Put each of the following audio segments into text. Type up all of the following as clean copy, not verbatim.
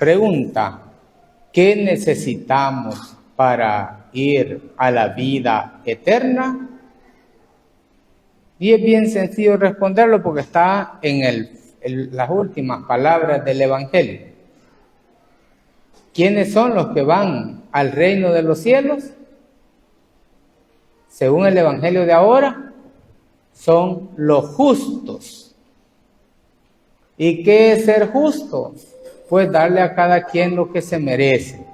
Pregunta: ¿qué necesitamos para ir a la vida eterna? Y es bien sencillo responderlo porque está en las últimas palabras del Evangelio. ¿Quiénes son los que van al reino de los cielos? Según el Evangelio de ahora, son los justos. ¿Y qué es ser justo? Pues darle a cada quien lo que se merece.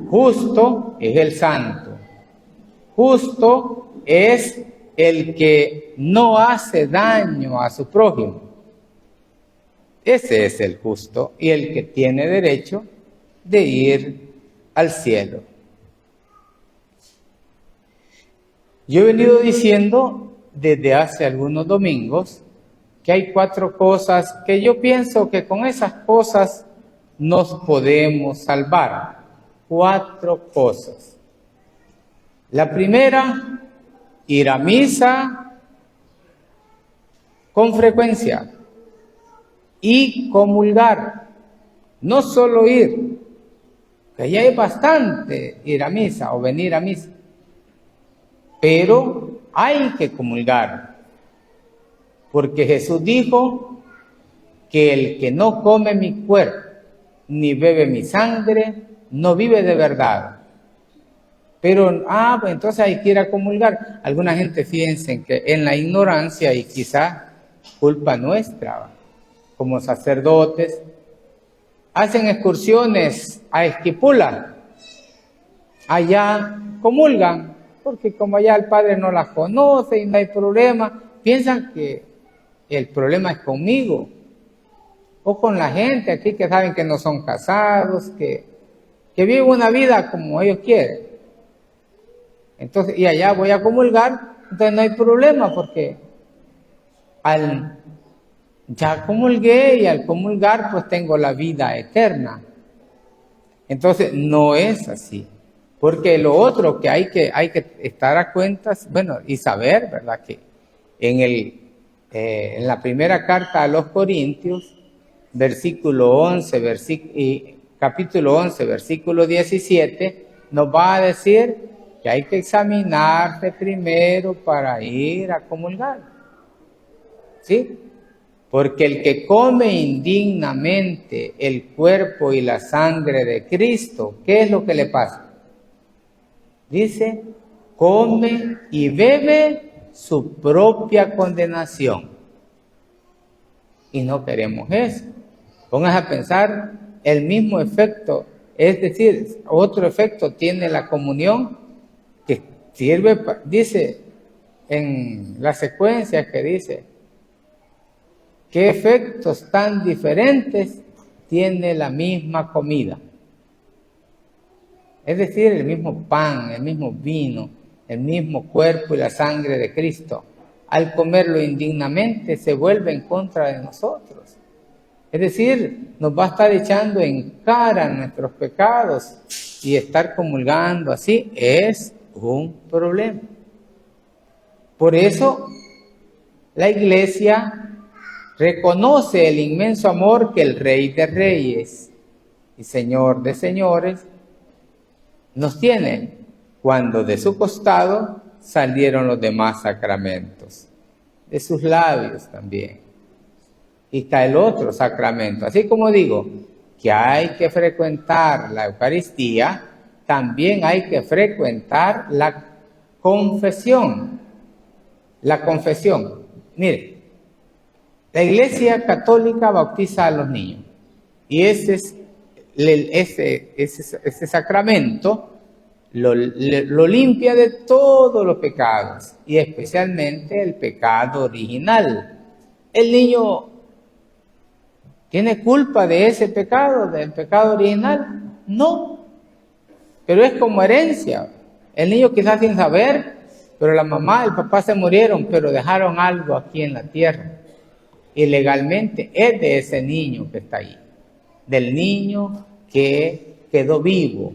Justo es el santo. Justo es el que no hace daño a su prójimo. Ese es el justo y el que tiene derecho de ir al cielo. Yo he venido diciendo desde hace algunos domingos que hay 4 cosas que yo pienso que con esas cosas nos podemos salvar. 4 cosas. La primera, ir a misa con frecuencia y comulgar. No solo ir, que ya es bastante ir a misa o venir a misa, pero hay que comulgar, porque Jesús dijo que el que no come mi cuerpo ni bebe mi sangre no vive de verdad. Pero, pues entonces hay que ir a comulgar. Alguna gente, fíjense que en la ignorancia y quizá culpa nuestra, como sacerdotes, hacen excursiones a Esquipula. Allá comulgan, porque como allá el padre no las conoce y no hay problema, piensan que el problema es conmigo o con la gente aquí que saben que no son casados, que viven una vida como ellos quieren. Entonces, y allá voy a comulgar, entonces no hay problema porque ya comulgué y al comulgar pues tengo la vida eterna. Entonces no es así, porque lo otro que hay que estar a cuentas, bueno, y saber, ¿verdad? Que en la primera carta a los Corintios, capítulo 11, versículo 17, nos va a decir que hay que examinarse primero para ir a comulgar. ¿Sí? Porque el que come indignamente el cuerpo y la sangre de Cristo, ¿qué es lo que le pasa? Dice, come y bebe su propia condenación. Y no queremos eso. Pónganse a pensar el mismo efecto, es decir, otro efecto tiene la comunión que sirve, dice en la secuencia que dice, ¿qué efectos tan diferentes tiene la misma comida? Es decir, el mismo pan, el mismo vino, el mismo cuerpo y la sangre de Cristo. Al comerlo indignamente se vuelve en contra de nosotros. Es decir, nos va a estar echando en cara nuestros pecados y estar comulgando así es un problema. Por eso la Iglesia reconoce el inmenso amor que el Rey de Reyes y Señor de Señores nos tiene cuando de su costado salieron los demás sacramentos, de sus labios también. Y está el otro sacramento. Así como digo que hay que frecuentar la Eucaristía, también hay que frecuentar la confesión. La confesión. Mire, la Iglesia Católica bautiza a los niños. Y ese sacramento lo limpia de todos los pecados. Y especialmente el pecado original. El niño ¿tiene culpa de ese pecado, del pecado original? No, pero es como herencia. El niño quizás sin saber, pero la mamá, el papá se murieron, pero dejaron algo aquí en la tierra. Y legalmente es de ese niño que está ahí, del niño que quedó vivo.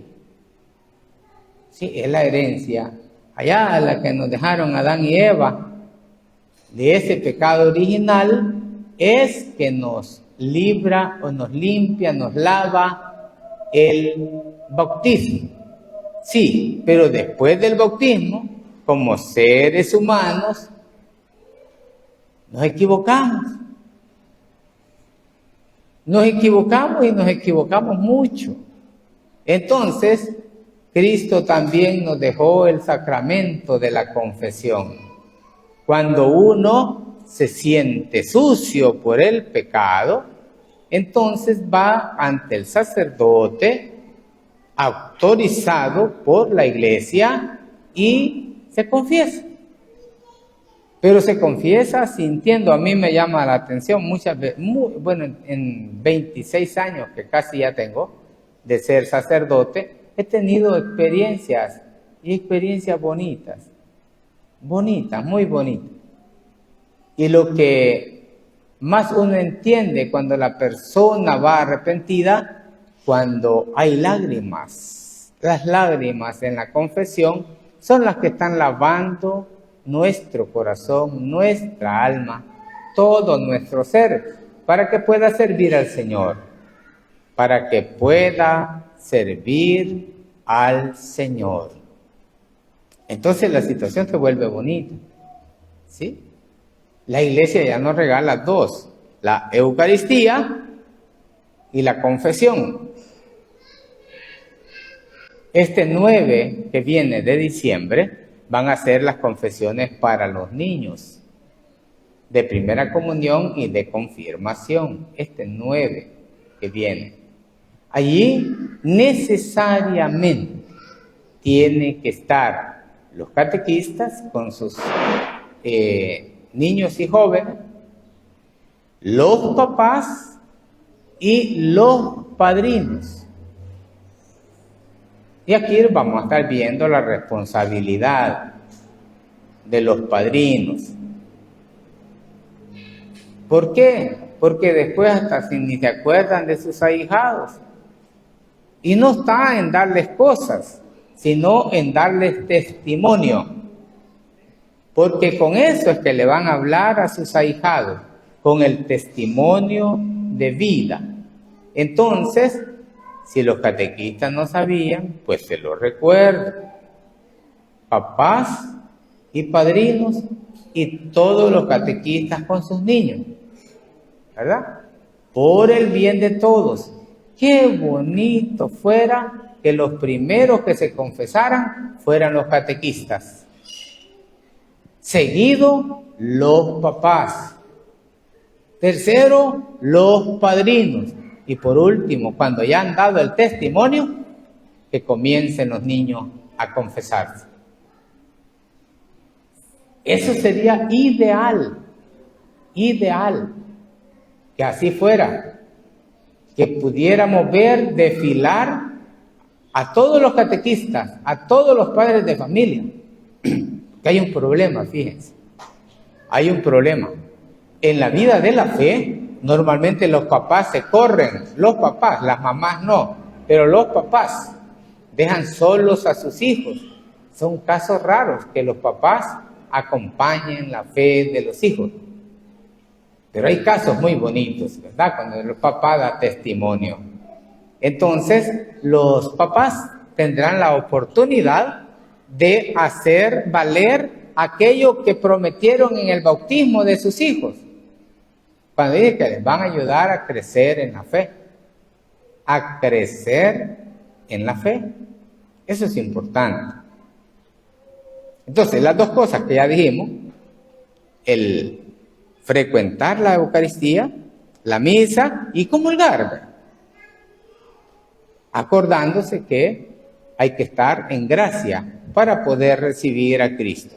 Sí, es la herencia. Allá la que nos dejaron Adán y Eva, de ese pecado original, es que nos libra o nos limpia, nos lava el bautismo. Sí, pero después del bautismo, como seres humanos, nos equivocamos. Nos equivocamos y nos equivocamos mucho. Entonces, Cristo también nos dejó el sacramento de la confesión. Cuando uno se siente sucio por el pecado, entonces va ante el sacerdote autorizado por la iglesia y se confiesa. Pero se confiesa sintiendo, a mí me llama la atención muchas veces, en 26 años que casi ya tengo de ser sacerdote, he tenido experiencias bonitas, muy bonitas. Y lo que más uno entiende cuando la persona va arrepentida, cuando hay lágrimas. Las lágrimas en la confesión son las que están lavando nuestro corazón, nuestra alma, todo nuestro ser, para que pueda servir al Señor, para que pueda servir al Señor. Entonces la situación se vuelve bonita, ¿sí? La iglesia ya nos regala dos, la Eucaristía y la confesión. Este 9 que viene de diciembre van a ser las confesiones para los niños de primera comunión y de confirmación. Este 9 que viene. Allí necesariamente tiene que estar los catequistas con sus niños y jóvenes, los papás y los padrinos. Y aquí vamos a estar viendo la responsabilidad de los padrinos. ¿Por qué? Porque después hasta ni se acuerdan de sus ahijados. Y no está en darles cosas, sino en darles testimonio. Porque con eso es que le van a hablar a sus ahijados, con el testimonio de vida. Entonces, si los catequistas no sabían, pues se lo recuerdo. Papás y padrinos y todos los catequistas con sus niños, ¿verdad? Por el bien de todos. Qué bonito fuera que los primeros que se confesaran fueran los catequistas. Seguido, los papás. Tercero, los padrinos. Y por último, cuando ya han dado el testimonio, que comiencen los niños a confesarse. Eso sería ideal, que así fuera, que pudiéramos ver desfilar a todos los catequistas, a todos los padres de familia. Que hay un problema, fíjense, hay un problema. En la vida de la fe, normalmente los papás se corren, los papás, las mamás no, pero los papás dejan solos a sus hijos. Son casos raros que los papás acompañen la fe de los hijos. Pero hay casos muy bonitos, ¿verdad? Cuando el papá da testimonio. Entonces, los papás tendrán la oportunidad de hacer valer aquello que prometieron en el bautismo de sus hijos. Cuando dice que les van a ayudar a crecer en la fe. A crecer en la fe. Eso es importante. Entonces, las dos cosas que ya dijimos, el frecuentar la Eucaristía, la misa y comulgar, acordándose que hay que estar en gracia para poder recibir a Cristo.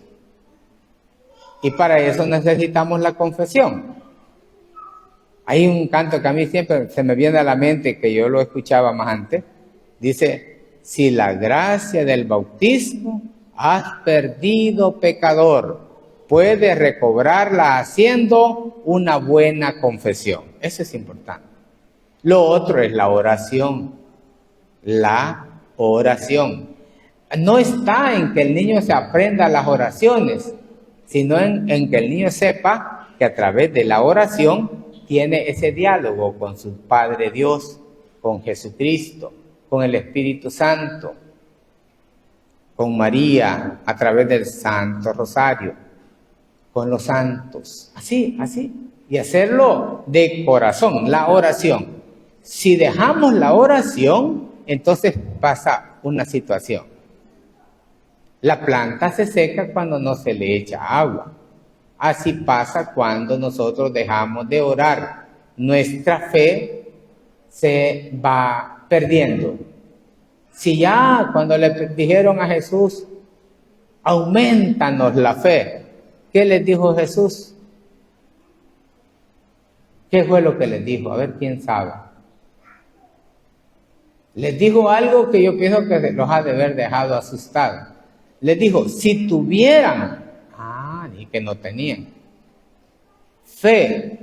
Y para eso necesitamos la confesión. Hay un canto que a mí siempre se me viene a la mente, que yo lo escuchaba más antes. Dice, si la gracia del bautismo has perdido, pecador, puedes recobrarla haciendo una buena confesión. Eso es importante. Lo otro es la oración. La oración. No está en que el niño se aprenda las oraciones, sino en que el niño sepa que a través de la oración tiene ese diálogo con su Padre Dios, con Jesucristo, con el Espíritu Santo, con María a través del Santo Rosario, con los santos, así, y hacerlo de corazón, la oración. Si dejamos la oración, entonces pasa una situación. La planta se seca cuando no se le echa agua. Así pasa cuando nosotros dejamos de orar. Nuestra fe se va perdiendo. Si ya cuando le dijeron a Jesús, aumentanos la fe, ¿qué les dijo Jesús? ¿Qué fue lo que les dijo? A ver, ¿quién sabe? Les dijo algo que yo pienso que los ha de haber dejado asustados. Les dijo, si tuvieran, y que no tenían, fe,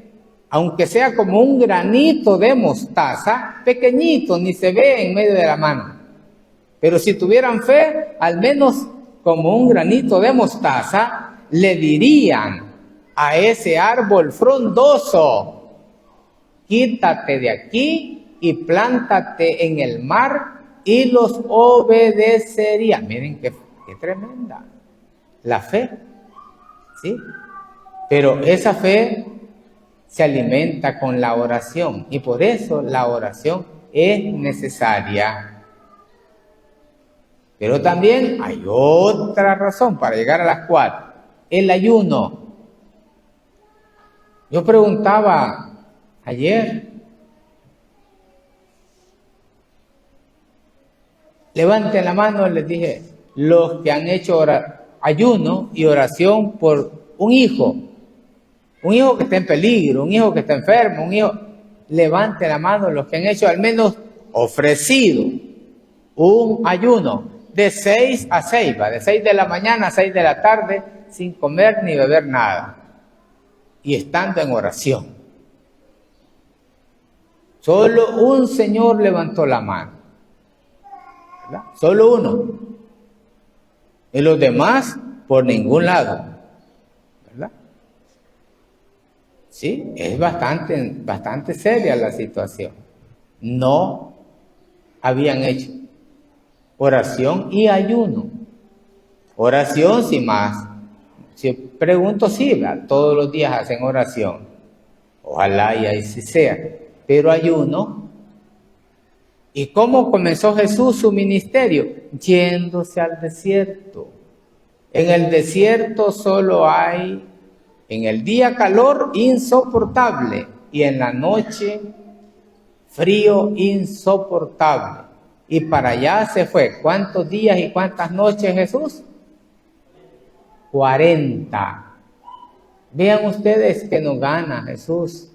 aunque sea como un granito de mostaza, pequeñito, ni se ve en medio de la mano. Pero si tuvieran fe, al menos como un granito de mostaza, le dirían a ese árbol frondoso, quítate de aquí y plántate en el mar, y los obedecería. Miren qué tremenda la fe, ¿sí? Pero esa fe se alimenta con la oración, y por eso la oración es necesaria. Pero también hay otra razón para llegar a las 4, el ayuno. Yo preguntaba ayer, levanten la mano, les dije, los que han hecho ayuno y oración por un hijo que está en peligro, un hijo que está enfermo, levanten la mano los que han hecho al menos ofrecido un ayuno de 6 a 6, de 6 de la mañana a 6 de la tarde, sin comer ni beber nada, y estando en oración. Solo un señor levantó la mano, ¿verdad? Solo uno. Y los demás por ningún lado, ¿verdad? Sí, es bastante seria la situación. No habían hecho oración y ayuno. Oración sin más. Si pregunto, sí, ¿verdad? Todos los días hacen oración. Ojalá y así sea. Pero ayuno. ¿Y cómo comenzó Jesús su ministerio? Yéndose al desierto. En el desierto solo hay, en el día calor insoportable y en la noche frío insoportable. Y para allá se fue. ¿Cuántos días y cuántas noches Jesús? 40. Vean ustedes que nos gana Jesús,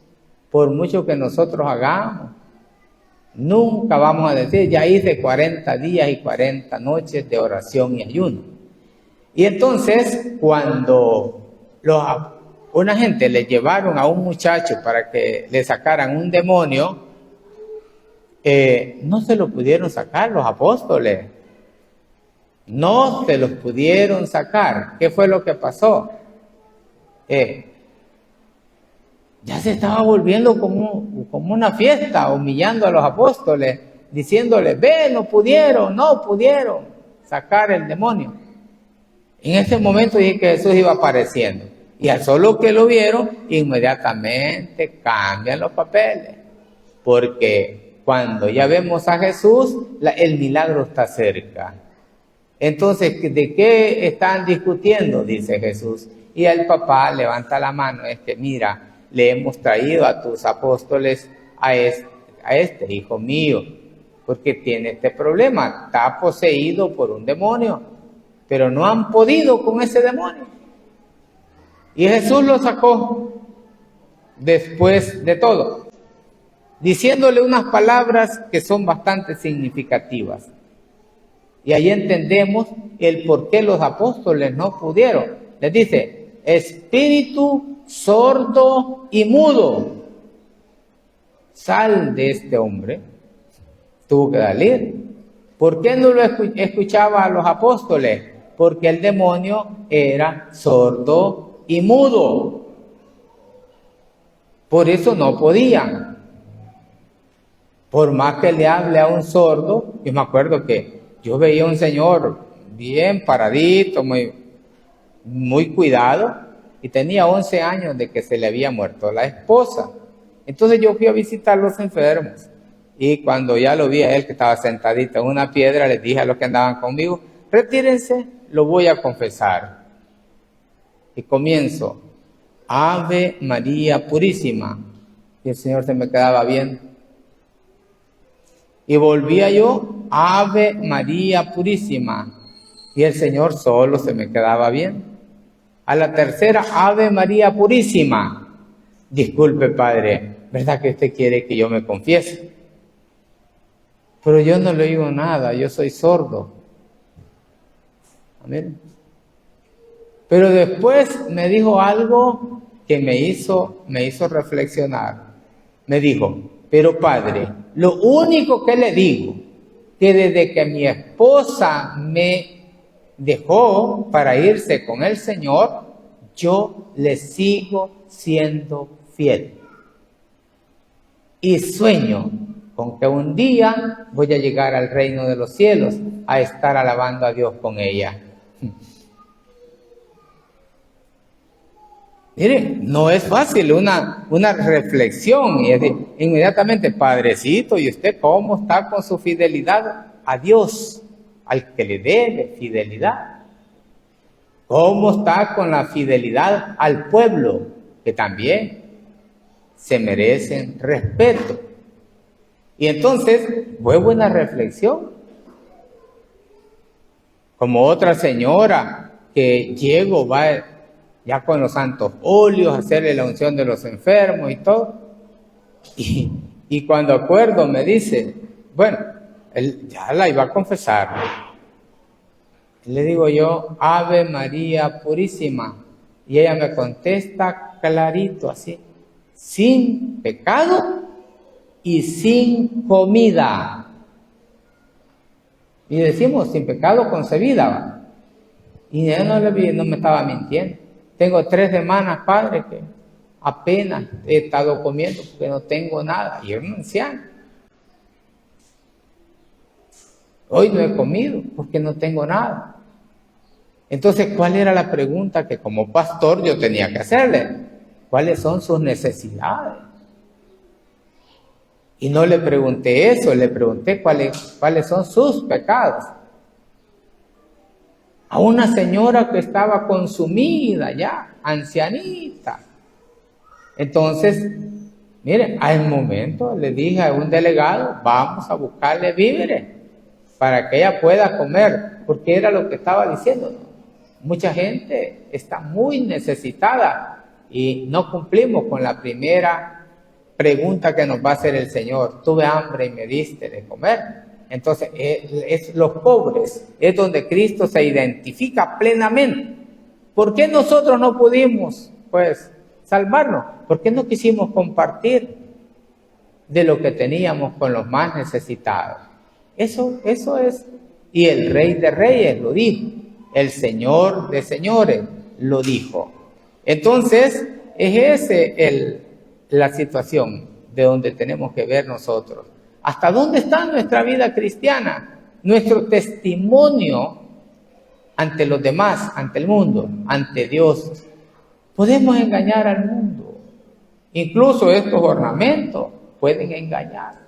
por mucho que nosotros hagamos. Nunca vamos a decir, ya hice 40 días y 40 noches de oración y ayuno. Y entonces, cuando una gente le llevaron a un muchacho para que le sacaran un demonio, no se lo pudieron sacar los apóstoles. No se los pudieron sacar. ¿Qué fue lo que pasó? Ya se estaba volviendo como una fiesta, humillando a los apóstoles, diciéndoles, no pudieron sacar el demonio. En ese momento dije que Jesús iba apareciendo. Y al solo que lo vieron, inmediatamente cambian los papeles. Porque cuando ya vemos a Jesús, el milagro está cerca. Entonces, ¿de qué están discutiendo? Dice Jesús. Y el papá levanta la mano, mira, le hemos traído a tus apóstoles a este hijo mío, porque tiene este problema, está poseído por un demonio, pero no han podido con ese demonio. Y Jesús lo sacó después de todo, diciéndole unas palabras que son bastante significativas. Y ahí entendemos el por qué los apóstoles no pudieron. Les dice, espíritu sordo y mudo, sal de este hombre. Tuvo que salir. ¿Por qué no lo escuchaba a los apóstoles? Porque el demonio era sordo y mudo. Por eso no podían. Por más que le hable a un sordo, yo me acuerdo que yo veía a un señor bien paradito, muy cuidado, y tenía 11 años de que se le había muerto la esposa. Entonces yo fui a visitar a los enfermos, y cuando ya lo vi a él que estaba sentadito en una piedra, les dije a los que andaban conmigo, retírense, lo voy a confesar. Y comienzo, Ave María Purísima, y el Señor se me quedaba viendo. Y volvía yo, Ave María Purísima, y el Señor solo se me quedaba viendo. A la tercera, Ave María Purísima. Disculpe, Padre, ¿verdad que usted quiere que yo me confiese? Pero yo no le oigo nada, yo soy sordo. Amén. Pero después me dijo algo que me hizo reflexionar. Me dijo, pero Padre, lo único que le digo, que desde que mi esposa me dejó para irse con el Señor, yo le sigo siendo fiel. Y sueño con que un día voy a llegar al reino de los cielos a estar alabando a Dios con ella. Mire, no es fácil una reflexión y decir, inmediatamente, Padrecito, ¿y usted cómo está con su fidelidad a Dios, al que le debe fidelidad? ¿Cómo está con la fidelidad al pueblo, que también se merecen respeto? Y entonces fue buena reflexión. Como otra señora que llegó, va ya con los santos óleos, hacerle la unción de los enfermos y todo. Y cuando acuerdo me dice, bueno, él ya la iba a confesar. Le digo yo, Ave María Purísima. Y ella me contesta clarito así, sin pecado y sin comida. Y decimos, sin pecado concebida, ¿va? Y ella no me estaba mintiendo. Tengo 3 semanas, Padre, que apenas he estado comiendo porque no tengo nada. Y es un anciano. Hoy no he comido porque no tengo nada. Entonces, ¿cuál era la pregunta que como pastor yo tenía que hacerle? ¿Cuáles son sus necesidades? Y no le pregunté eso, le pregunté cuáles son sus pecados. A una señora que estaba consumida ya, ancianita. Entonces, miren, al momento le dije a un delegado, vamos a buscarle víveres para que ella pueda comer, porque era lo que estaba diciendo. Mucha gente está muy necesitada y no cumplimos con la primera pregunta que nos va a hacer el Señor. Tuve hambre y me diste de comer. Entonces, es los pobres, es donde Cristo se identifica plenamente. ¿Por qué nosotros no pudimos, salvarnos? ¿Por qué no quisimos compartir de lo que teníamos con los más necesitados? Eso es. Y el Rey de Reyes lo dijo, el Señor de Señores lo dijo. Entonces, es la situación de donde tenemos que ver nosotros. ¿Hasta dónde está nuestra vida cristiana? Nuestro testimonio ante los demás, ante el mundo, ante Dios. Podemos engañar al mundo. Incluso estos ornamentos pueden engañar.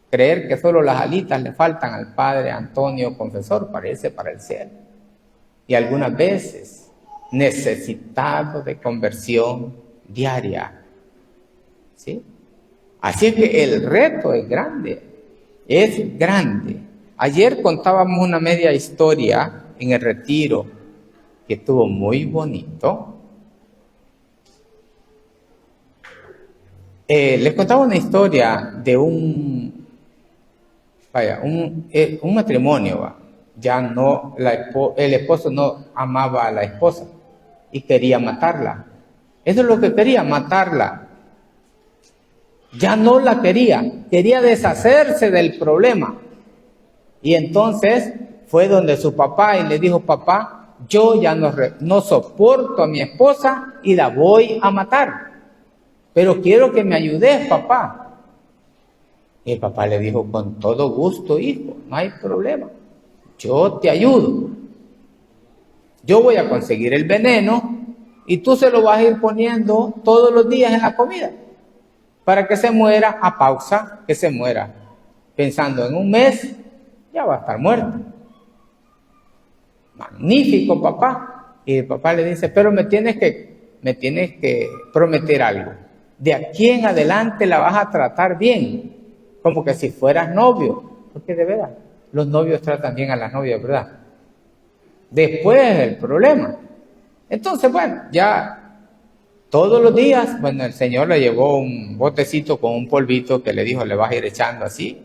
Creer que solo las alitas le faltan al Padre Antonio Confesor parece para el cielo. Y algunas veces necesitado de conversión diaria. ¿Sí? Así que el reto es grande, es grande. Ayer contábamos una media historia en el retiro que estuvo muy bonito. Les contaba una historia de un matrimonio. Ya no, el esposo no amaba a la esposa y quería matarla. Eso es lo que quería, matarla. Ya no la quería deshacerse del problema. Y entonces fue donde su papá y le dijo, papá, yo ya no soporto a mi esposa y la voy a matar. pero quiero que me ayudes, papá. Y el papá le dijo, con todo gusto, hijo, no hay problema. Yo te ayudo. Yo voy a conseguir el veneno y tú se lo vas a ir poniendo todos los días en la comida para que se muera a pausa, que se muera. Pensando en un mes, ya va a estar muerto. Magnífico, papá. Y el papá le dice, pero me tienes que prometer algo. De aquí en adelante la vas a tratar bien, como que si fueras novio. Porque de verdad, los novios tratan bien a las novias, ¿verdad? Después el problema. Entonces, bueno, ya todos los días, bueno, el Señor le llevó un botecito con un polvito que le dijo, le vas a ir echando así.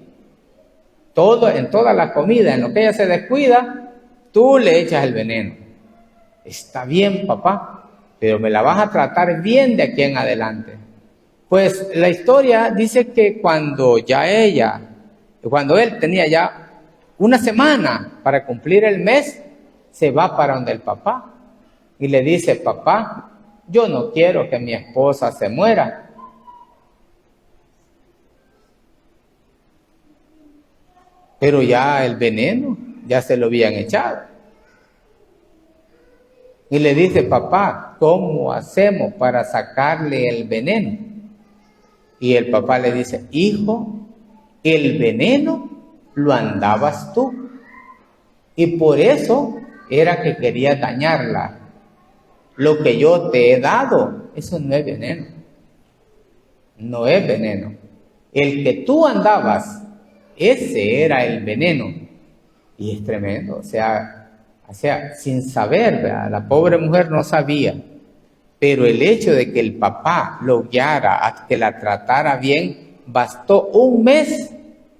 Todo, en toda la comida, en lo que ella se descuida, tú le echas el veneno. Está bien, papá, pero me la vas a tratar bien de aquí en adelante. Pues la historia dice que cuando él tenía ya una semana para cumplir el mes, se va para donde el papá y le dice, papá, yo no quiero que mi esposa se muera. Pero ya el veneno, ya se lo habían echado. Y le dice, papá, ¿cómo hacemos para sacarle el veneno? Y el papá le dice, hijo, el veneno lo andabas tú. Y por eso era que quería dañarla. Lo que yo te he dado, eso no es veneno. No es veneno. El que tú andabas, ese era el veneno. Y es tremendo. O sea, sin saber, ¿verdad? La pobre mujer no sabía. Pero el hecho de que el papá lo guiara, a que la tratara bien, bastó un mes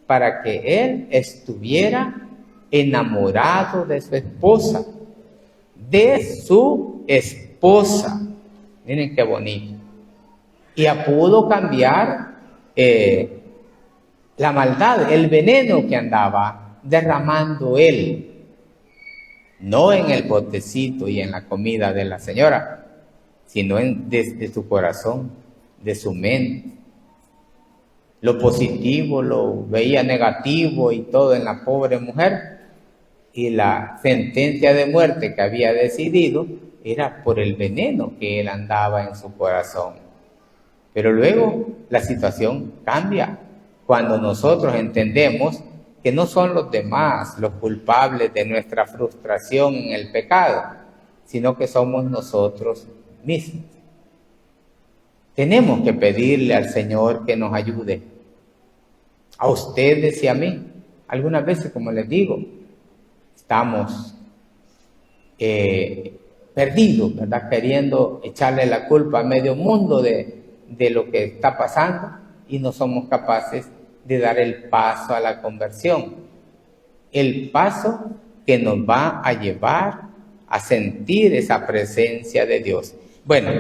para que él estuviera enamorado de su esposa. De su esposa. Miren qué bonito. Y pudo cambiar la maldad, el veneno que andaba derramando él. No en el botecito y en la comida de la señora, sino desde su corazón, de su mente. Lo positivo lo veía negativo y todo en la pobre mujer. Y la sentencia de muerte que había decidido era por el veneno que él andaba en su corazón. Pero luego la situación cambia cuando nosotros entendemos que no son los demás los culpables de nuestra frustración en el pecado, sino que somos nosotros mismos. Tenemos que pedirle al Señor que nos ayude, a ustedes y a mí. Algunas veces, como les digo, estamos perdidos, ¿verdad? Queriendo echarle la culpa a medio mundo de lo que está pasando y no somos capaces de dar el paso a la conversión. El paso que nos va a llevar a sentir esa presencia de Dios. Bueno,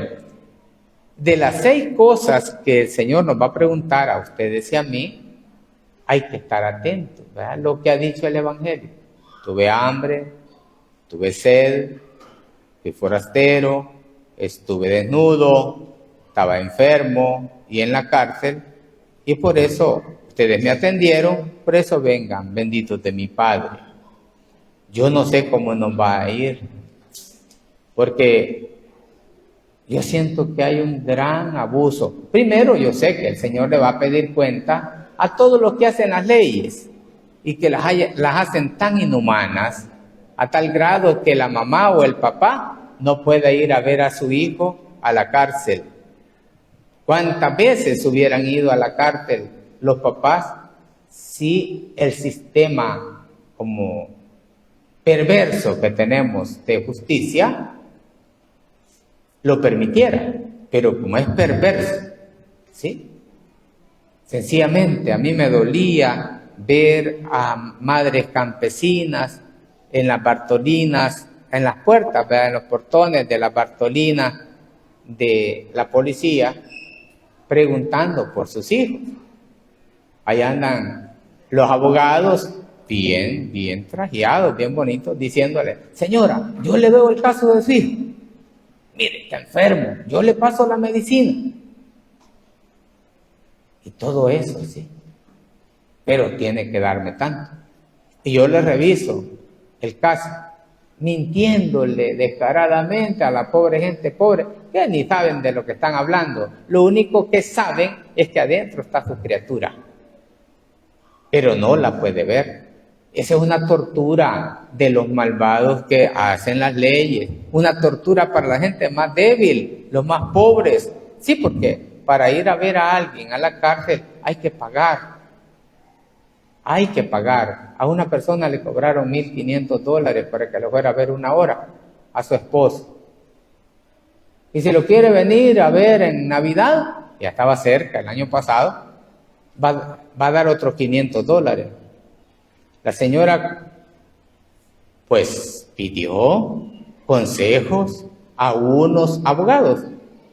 de las 6 cosas que el Señor nos va a preguntar a ustedes y a mí, hay que estar atentos, ¿verdad? Lo que ha dicho el Evangelio. Tuve hambre, tuve sed, fui forastero, estuve desnudo, estaba enfermo y en la cárcel, y por eso ustedes me atendieron, por eso vengan, benditos de mi Padre. Yo no sé cómo nos va a ir, porque yo siento que hay un gran abuso. Primero, yo sé que el Señor le va a pedir cuenta a todos los que hacen las leyes y que las hacen tan inhumanas, a tal grado que la mamá o el papá no puede ir a ver a su hijo a la cárcel. ¿Cuántas veces hubieran ido a la cárcel los papás si el sistema como perverso que tenemos de justicia lo permitiera? Pero como es perverso, ¿sí? Sencillamente a mí me dolía ver a madres campesinas en las Bartolinas, en las puertas, ¿verdad? En los portones de la Bartolina de la policía, preguntando por sus hijos. Ahí andan los abogados bien trajeados, bien bonitos, diciéndole, señora, yo le veo el caso de su hijo. Mire, está enfermo, yo le paso la medicina. Y todo eso, sí. Pero tiene que darme tanto. Y yo le reviso el caso, mintiéndole descaradamente a la pobre gente pobre, que ni saben de lo que están hablando. Lo único que saben es que adentro está su criatura, pero no la puede ver. Esa es una tortura de los malvados que hacen las leyes, una tortura para la gente más débil, los más pobres. Sí, porque para ir a ver a alguien a la cárcel hay que pagar. Hay que pagar. A una persona le cobraron $1,500 para que lo fuera a ver 1 hora a su esposo. Y si lo quiere venir a ver en Navidad, ya estaba cerca el año pasado, va a dar otros $500. La señora pues pidió consejos a unos abogados.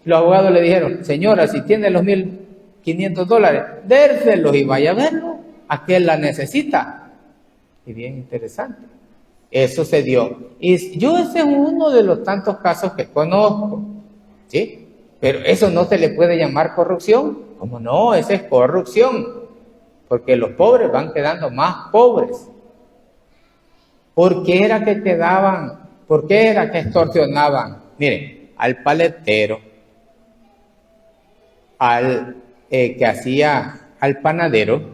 Los abogados le dijeron: señora, si tiene los $1,500, dérselos y vaya a verlo. Aquel la necesita. Y bien interesante. Eso se dio. Y yo ese es uno de los tantos casos que conozco. ¿Sí? Pero eso no se le puede llamar corrupción. ¿Cómo no? Esa es corrupción. Porque los pobres van quedando más pobres. ¿Por qué era que quedaban? ¿Por qué era que extorsionaban? Miren, al paletero, al que hacía, al panadero,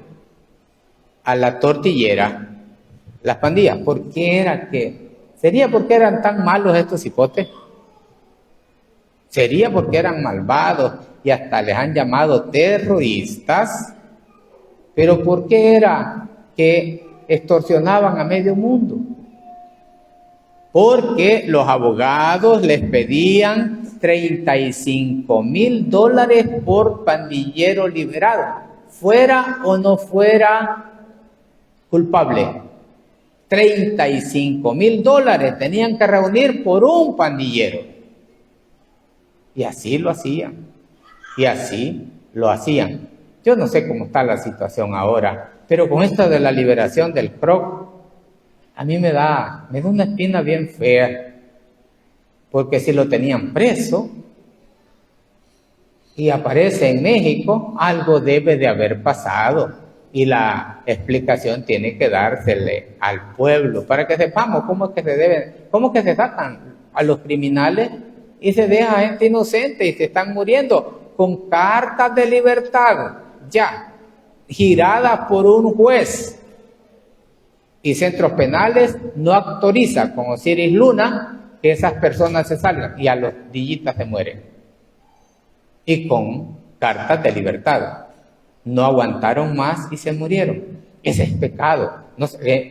a la tortillera, las pandillas. ¿Por qué era que? ¿Sería porque eran tan malos estos hipotes? ¿Sería porque eran malvados y hasta les han llamado terroristas? ¿Pero por qué era que extorsionaban a medio mundo? Porque los abogados les pedían $35,000 por pandillero liberado, fuera o no fuera culpable. $35,000 tenían que reunir por un pandillero. Y así lo hacían. Y así lo hacían. Yo no sé cómo está la situación ahora, pero con esto de la liberación del CROC, a mí me da una espina bien fea, porque si lo tenían preso y aparece en México, algo debe de haber pasado y la explicación tiene que dársele al pueblo para que sepamos cómo es que se sacan a los criminales y se deja a gente inocente y se están muriendo con cartas de libertad ya giradas por un juez. Y centros penales no autorizan, como Osiris Luna, que esas personas se salgan y a los dillitas se mueren. Y con cartas de libertad. No aguantaron más y se murieron. Ese es pecado. No,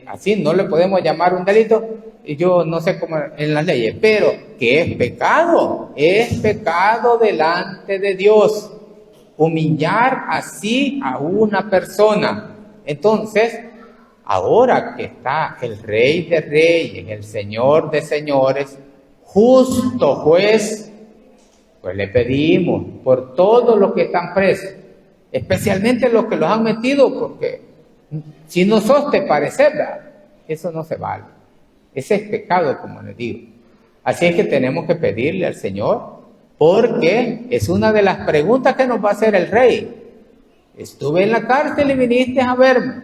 así no le podemos llamar un delito, y yo no sé cómo en las leyes, pero que es pecado delante de Dios. Humillar así a una persona. Entonces, ahora que está el Rey de Reyes, el Señor de Señores, justo juez, pues le pedimos por todos los que están presos, especialmente los que los han metido, porque si no sos te pareces, eso no se vale. Ese es pecado, como les digo. Así es que tenemos que pedirle al Señor, porque es una de las preguntas que nos va a hacer el Rey. Estuve en la cárcel y viniste a verme.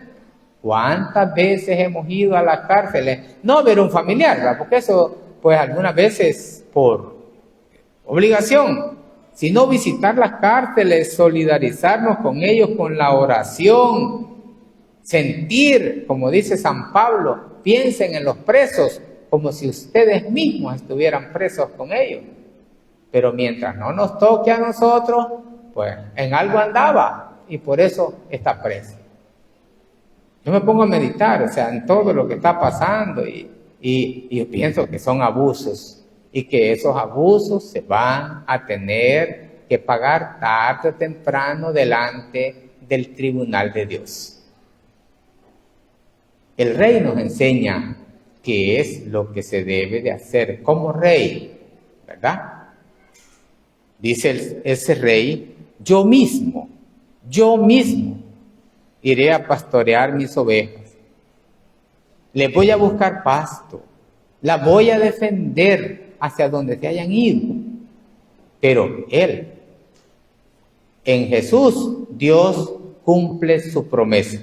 ¿Cuántas veces hemos ido a las cárceles? No ver un familiar, ¿verdad? Porque eso, pues algunas veces por obligación, sino visitar las cárceles, solidarizarnos con ellos con la oración, sentir, como dice San Pablo, piensen en los presos como si ustedes mismos estuvieran presos con ellos. Pero mientras no nos toque a nosotros, pues en algo andaba y por eso está preso. Yo me pongo a meditar, o sea, en todo lo que está pasando y yo pienso que son abusos y que esos abusos se van a tener que pagar tarde o temprano delante del tribunal de Dios. El Rey nos enseña qué es lo que se debe de hacer como Rey, ¿verdad? Dice ese Rey: yo mismo iré a pastorear mis ovejas. Les voy a buscar pasto. Las voy a defender hacia donde se hayan ido. Pero Él En Jesús, Dios cumple su promesa.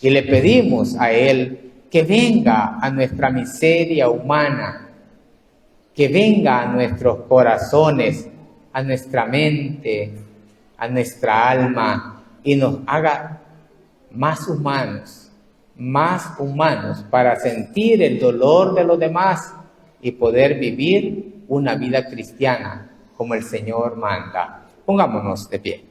Y le pedimos a Él que venga a nuestra miseria humana, que venga a nuestros corazones, a nuestra mente, a nuestra alma, y nos haga más humanos para sentir el dolor de los demás y poder vivir una vida cristiana como el Señor manda. Pongámonos de pie.